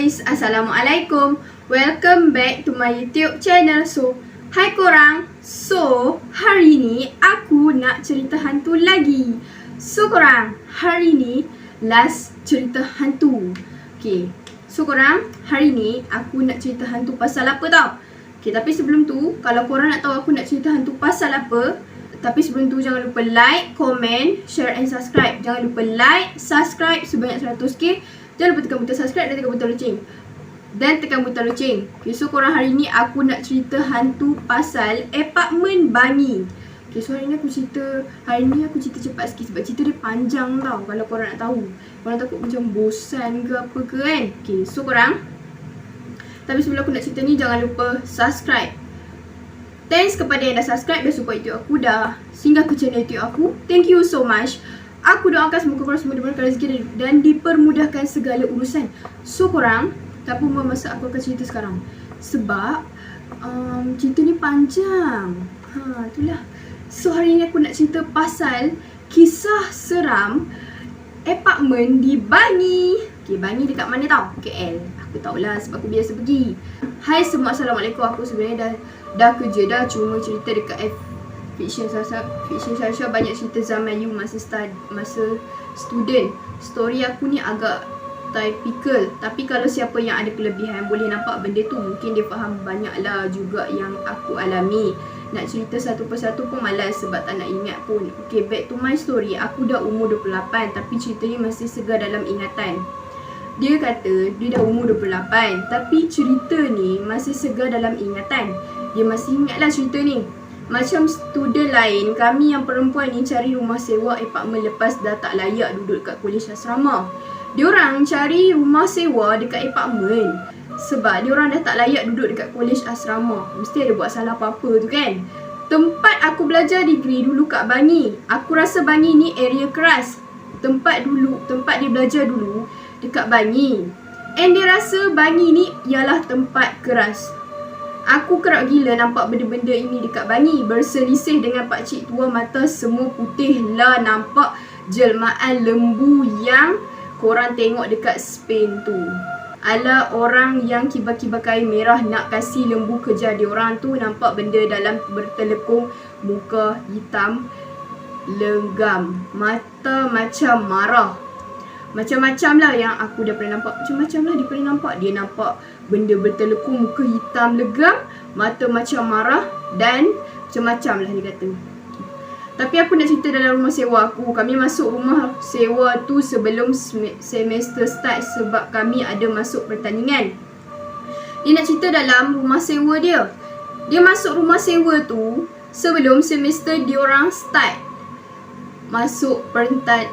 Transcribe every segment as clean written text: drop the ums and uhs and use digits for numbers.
guys, Assalamualaikum. Welcome back to my YouTube channel. Hai korang. Hari ni aku nak cerita hantu lagi. Korang, hari ni last cerita hantu. Korang, hari ni aku nak cerita hantu pasal apa tau? Tapi sebelum tu, kalau korang nak tahu aku nak cerita hantu pasal apa, tapi sebelum tu jangan lupa like, comment, share and subscribe. Jangan lupa like, subscribe sebanyak 100k. Jangan lupa tekan butang subscribe dan tekan butang loceng. Korang, hari ni aku nak cerita hantu pasal apartmen Bangi. Hari ni aku cerita cepat sikit sebab cerita dia panjang tau. Kalau korang nak tahu, korang takut macam bosan ke apa ke kan. Korang, tapi sebelum aku nak cerita ni, jangan lupa subscribe. Thanks kepada yang dah subscribe dan support YouTube aku, dah singgah ke channel YouTube aku. Thank you so much. Aku doakan semoga korang semua diberikan rezeki dan dipermudahkan segala urusan. Korang, tak apa masa aku akan cerita sekarang. Sebab cerita ni panjang. Itulah. Hari ni aku nak cerita pasal kisah seram apartmen di Bangi. Bangi dekat mana tau? KL. Aku tahulah sebab aku biasa pergi. Hai semua, Assalamualaikum. Aku sebenarnya dah kerja dah, cuma cerita dekat fiction Sasha banyak cerita zaman you masa student. Story aku ni agak typical, tapi kalau siapa yang ada kelebihan boleh nampak benda tu, mungkin dia faham banyaklah juga yang aku alami. Nak cerita satu persatu pun malas sebab tak nak ingat pun. Back to my story. Aku dah umur 28 tapi cerita ni masih segar dalam ingatan. Dia kata dia dah umur 28 tapi cerita ni masih segar dalam ingatan. Dia masih ingatlah cerita ni. Macam student lain, kami yang perempuan ni cari rumah sewa apartmen lepas dah tak layak duduk dekat kolej asrama. Diorang cari rumah sewa dekat apartmen sebab diorang dah tak layak duduk dekat kolej asrama. Mesti ada buat salah apa-apa tu kan. Tempat aku belajar degree dulu kat Bangi. Aku rasa Bangi ni area keras. Tempat dia belajar dulu dekat Bangi. And dia rasa Bangi ni ialah tempat keras. Aku kerap gila nampak benda-benda ini dekat Bangi. Berselisih dengan pakcik tua, mata semua putih lah. Nampak jelmaan lembu yang korang tengok dekat Spain tu. Ala orang yang kibar-kibar kain merah nak kasih lembu kejar diorang tu. Nampak benda dalam bertelekung, muka hitam legam, mata macam marah. Macam-macam lah yang aku dah pernah nampak. Macam-macam lah dia pernah nampak. Dia nampak benda bertelekung, muka hitam legam, mata macam marah dan macam-macam lah dia kata. Tapi aku nak cerita dalam rumah sewa aku. Kami masuk rumah sewa tu sebelum semester start sebab kami ada masuk pertandingan. Dia nak cerita dalam rumah sewa dia. Dia masuk rumah sewa tu sebelum semester diorang start masuk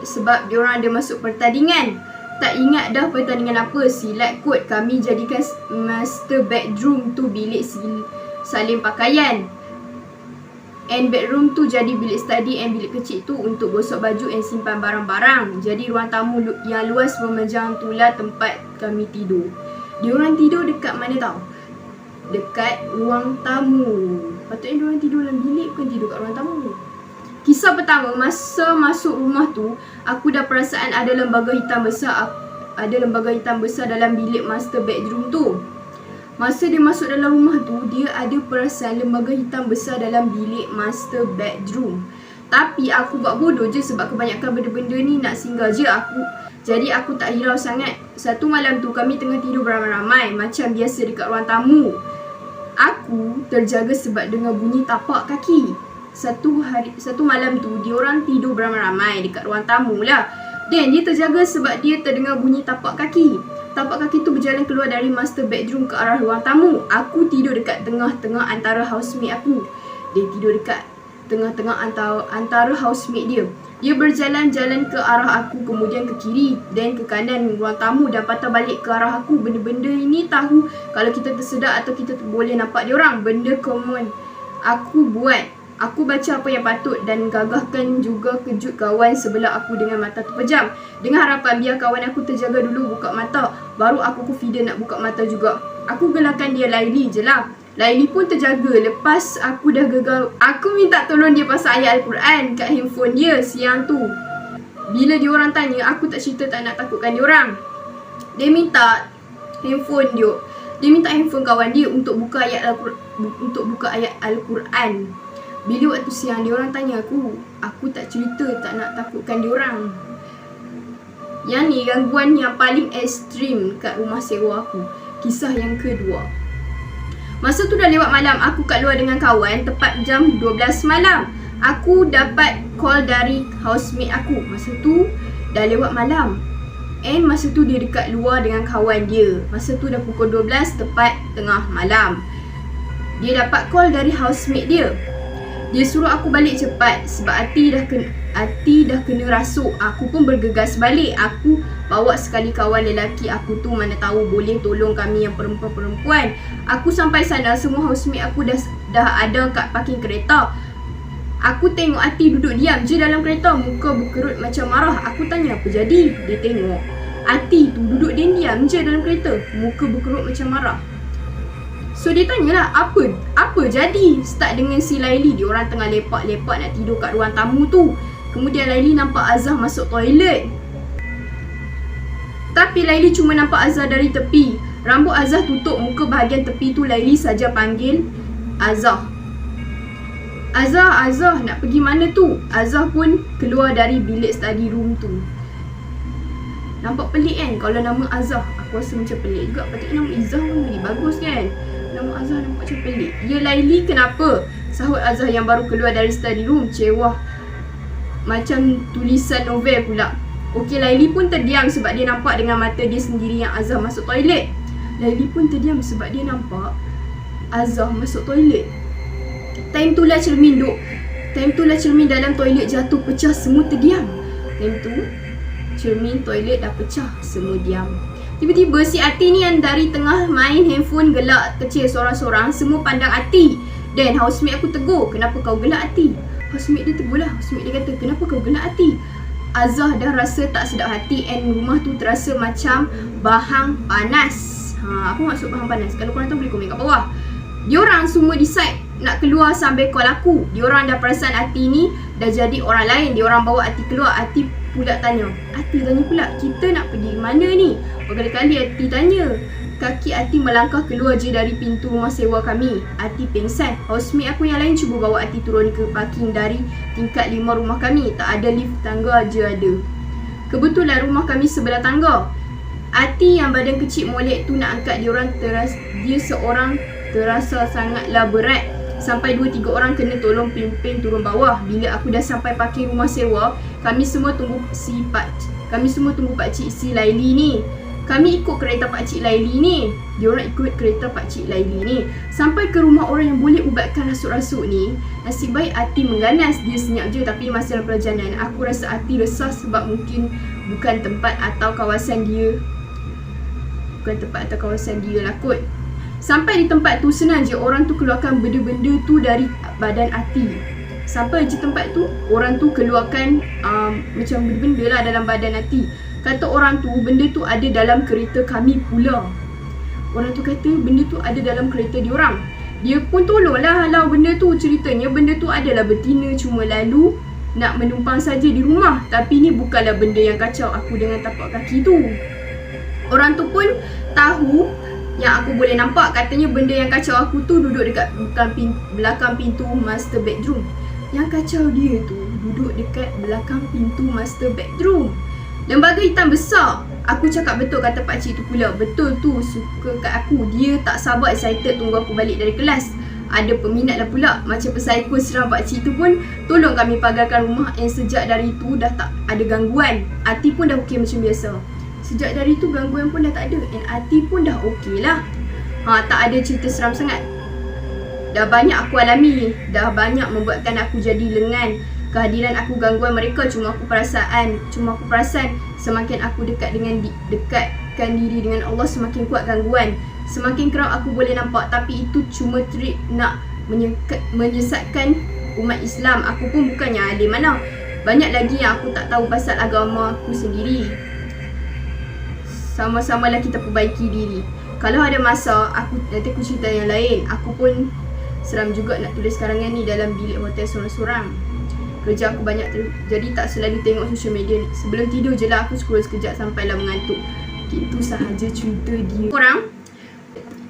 sebab diorang ada masuk pertandingan. Tak ingat dah pertandingan apa, silat kot. Kami jadikan master bedroom tu bilik salin pakaian, and bedroom tu jadi bilik study, and bilik kecil tu untuk gosok baju and simpan barang-barang. Jadi ruang tamu yang luas memanjang tu lah tempat kami tidur. Diorang tidur dekat mana tau? Dekat ruang tamu. Patutnya diorang tidur dalam bilik, bukan tidur kat ruang tamu. Kisah pertama, masa masuk rumah tu, aku dah perasaan ada lembaga hitam besar dalam bilik master bedroom tu. Masa dia masuk dalam rumah tu, dia ada perasaan lembaga hitam besar dalam bilik master bedroom. Tapi aku buat bodoh je sebab kebanyakan benda-benda ni nak singgah je aku. Jadi aku tak hirau sangat. Satu malam tu kami tengah tidur beramai-ramai macam biasa dekat ruang tamu. Aku terjaga sebab dengar bunyi tapak kaki. Satu malam tu diorang tidur beramai-ramai dekat ruang tamu lah. Dan dia terjaga sebab dia terdengar bunyi tapak kaki. Tapak kaki tu berjalan keluar dari master bedroom ke arah ruang tamu. Aku tidur dekat tengah-tengah antara housemate aku. Dia tidur dekat tengah-tengah antara housemate dia. Dia berjalan-jalan ke arah aku, kemudian ke kiri dan ke kanan ruang tamu dan patah balik ke arah aku. Benda-benda ini tahu kalau kita tersedak atau kita boleh nampak diorang. Benda common aku buat. Aku baca apa yang patut dan gagahkan juga kejut kawan sebelah aku dengan mata terpejam. Dengan harapan biar kawan aku terjaga dulu buka mata, baru aku confident nak buka mata juga. Aku gelarkan dia Laili je lah. Laili pun terjaga. Lepas aku dah gegar, aku minta tolong dia pasal ayat Al-Quran kat handphone dia siang tu. Bila diorang tanya, aku tak cerita tak nak takutkan diorang. Dia minta handphone dia. Dia minta handphone kawan dia untuk buka ayat Al-Quran. Bila waktu siang dia orang tanya aku tak cerita, tak nak takutkan dia orang. Yang ni gangguan yang paling ekstrim kat rumah sewa aku. Kisah yang kedua. Masa tu dah lewat malam, aku kat luar dengan kawan tepat jam 12 malam. Aku dapat call dari housemate aku. Masa tu dah lewat malam. And masa tu dia dekat luar dengan kawan dia. Masa tu dah pukul 12 tepat tengah malam. Dia dapat call dari housemate dia. Dia suruh aku balik cepat sebab Ati dah kena rasuk. Aku pun bergegas balik. Aku bawa sekali kawan lelaki aku tu, mana tahu boleh tolong kami yang perempuan-perempuan. Aku sampai sana, semua housemate aku dah ada kat parking kereta. Aku tengok Ati duduk diam je dalam kereta, muka berkerut macam marah. Aku tanya apa jadi. Dia tengok Ati tu duduk diam je dalam kereta, muka berkerut macam marah. So dia tanyalah apa jadi. Start dengan si Laili. Dia orang tengah lepak-lepak nak tidur kat ruang tamu tu. Kemudian Laili nampak Azah masuk toilet. Tapi Laili cuma nampak Azah dari tepi. Rambut Azah tutup muka bahagian tepi tu. Laili saja panggil Azah. Azah nak pergi mana tu? Azah pun keluar dari bilik study room tu. Nampak pelik kan kalau nama Azah? Aku rasa macam pelik juga. Patutnya nama Izzah pun lagi bagus kan. Nama Azah nampak macam pelik. Ya Laili, kenapa? Sahut Azah yang baru keluar dari study room. Cewah macam tulisan novel pula. Okey, Laili pun terdiam sebab dia nampak dengan mata dia sendiri yang Azah masuk toilet. Laili pun terdiam sebab dia nampak Azah masuk toilet. Time tu lah cermin dalam toilet jatuh pecah, semua terdiam. Time tu cermin toilet dah pecah, semua diam. Tiba-tiba si Ati ni yang dari tengah main handphone gelak kecil sorang-sorang, semua pandang Ati. Dan housemate aku tegur, kenapa kau gelak Ati? Housemate dia tegur lah. Housemate dia kata, kenapa kau gelak Ati? Azah dah rasa tak sedap hati and rumah tu terasa macam bahang panas. Aku maksud bahang panas. Kalau korang tahu boleh komen kat bawah. Diorang semua decide nak keluar sambil call aku. Diorang dah perasan Ati ni dah jadi orang lain. Diorang bawa Ati keluar. Ati pula tanya. Ati tanya pula, kita nak pergi mana ni? Berkali-kali Ati tanya. Kaki Ati melangkah keluar je dari pintu rumah sewa kami. Ati pengsan. Housemate aku yang lain cuba bawa Ati turun ke parking dari tingkat 5 rumah kami. Tak ada lift, tangga je ada. Kebetulan rumah kami sebelah tangga. Ati yang badan kecil molek tu nak angkat dia seorang terasa sangatlah berat. Sampai 2-3 orang kena tolong pimpin turun bawah. Bila aku dah sampai parking rumah sewa, kami semua tunggu pakcik si Laili ni. Kami ikut kereta pakcik Laili ni. Diorang ikut kereta pakcik Laili ni sampai ke rumah orang yang boleh ubatkan rasuk-rasuk ni. Nasib baik Ati mengganas. Dia senyap je, tapi masa dalam perjalanan aku rasa Ati resah sebab mungkin bukan tempat atau kawasan dia lah kot. Sampai di tempat tu senang je orang tu keluarkan benda-benda tu dari badan Ati. Sampai je tempat tu, orang tu keluarkan macam benda-benda lah dalam badan Ati. Kata orang tu benda tu ada dalam kereta kami pula. Orang tu kata benda tu ada dalam kereta diorang. Dia pun tolonglah halau benda tu. Ceritanya benda tu adalah betina cuma lalu nak menumpang saja di rumah. Tapi ni bukanlah benda yang kacau aku dengan tapak kaki tu. Orang tu pun tahu yang aku boleh nampak. Katanya benda yang kacau aku tu duduk dekat belakang pintu master bedroom. Yang kacau dia tu duduk dekat belakang pintu master bedroom. Lembaga hitam besar. Aku cakap betul kata pakcik tu pula. Betul tu, suka kat aku. Dia tak sabar excited tunggu aku balik dari kelas. Ada peminat lah pula. Macam pesaikon seram pakcik tu pun tolong kami pagarkan rumah. And sejak dari tu dah tak ada gangguan. Ati pun dah okey macam biasa. Sejak dari tu gangguan pun dah tak ada. And Ati pun dah okey lah. Tak ada cerita seram sangat. Dah banyak aku alami. Dah banyak membuatkan aku jadi lengan. Kehadiran aku gangguan mereka. Cuma aku perasan semakin aku dekatkan diri dengan Allah, semakin kuat gangguan. Semakin kerap aku boleh nampak. Tapi itu cuma trik nak menyesatkan umat Islam. Aku pun bukannya alim mana. Banyak lagi yang aku tak tahu pasal agama aku sendiri. Sama-samalah kita perbaiki diri. Kalau ada masa, nanti aku cerita yang lain. Aku pun seram juga nak tulis karangan ni dalam bilik hotel sorang-sorang. Kerja aku banyak jadi tak selalu tengok social media ni. Sebelum tidur je lah aku scroll sekejap sampailah mengantuk. Itu sahaja cerita dia. Korang,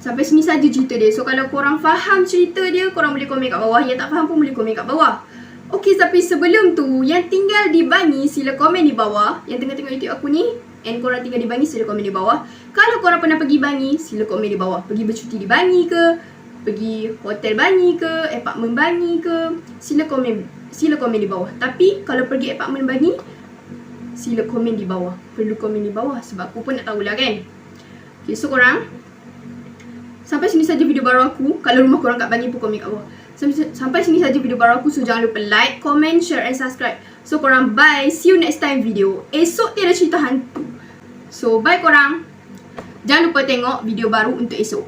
sampai sini saja cerita dia. So kalau korang faham cerita dia, korang boleh komen kat bawah. Yang tak faham pun boleh komen kat bawah. Okey, tapi sebelum tu, yang tinggal di Bangi sila komen di bawah. Yang tengah tengok YouTube aku ni, and korang tinggal di Bangi, sila komen di bawah. Kalau korang pernah pergi Bangi, sila komen di bawah. Pergi bercuti di Bangi ke, pergi hotel Bangi ke, apartmen Bangi ke, sila komen di bawah. Tapi kalau pergi apartmen Bangi, sila komen di bawah. Perlu komen di bawah sebab aku pun nak tahulah kan. Okay, so korang, sampai sini saja video baru aku. Kalau rumah korang kat Bangi pun komen kat bawah. Sampai sini saja video baru aku. So jangan lupa like, comment, share and subscribe. So korang bye. See you next time video. Esok tiada cerita hantu. So bye korang. Jangan lupa tengok video baru untuk esok.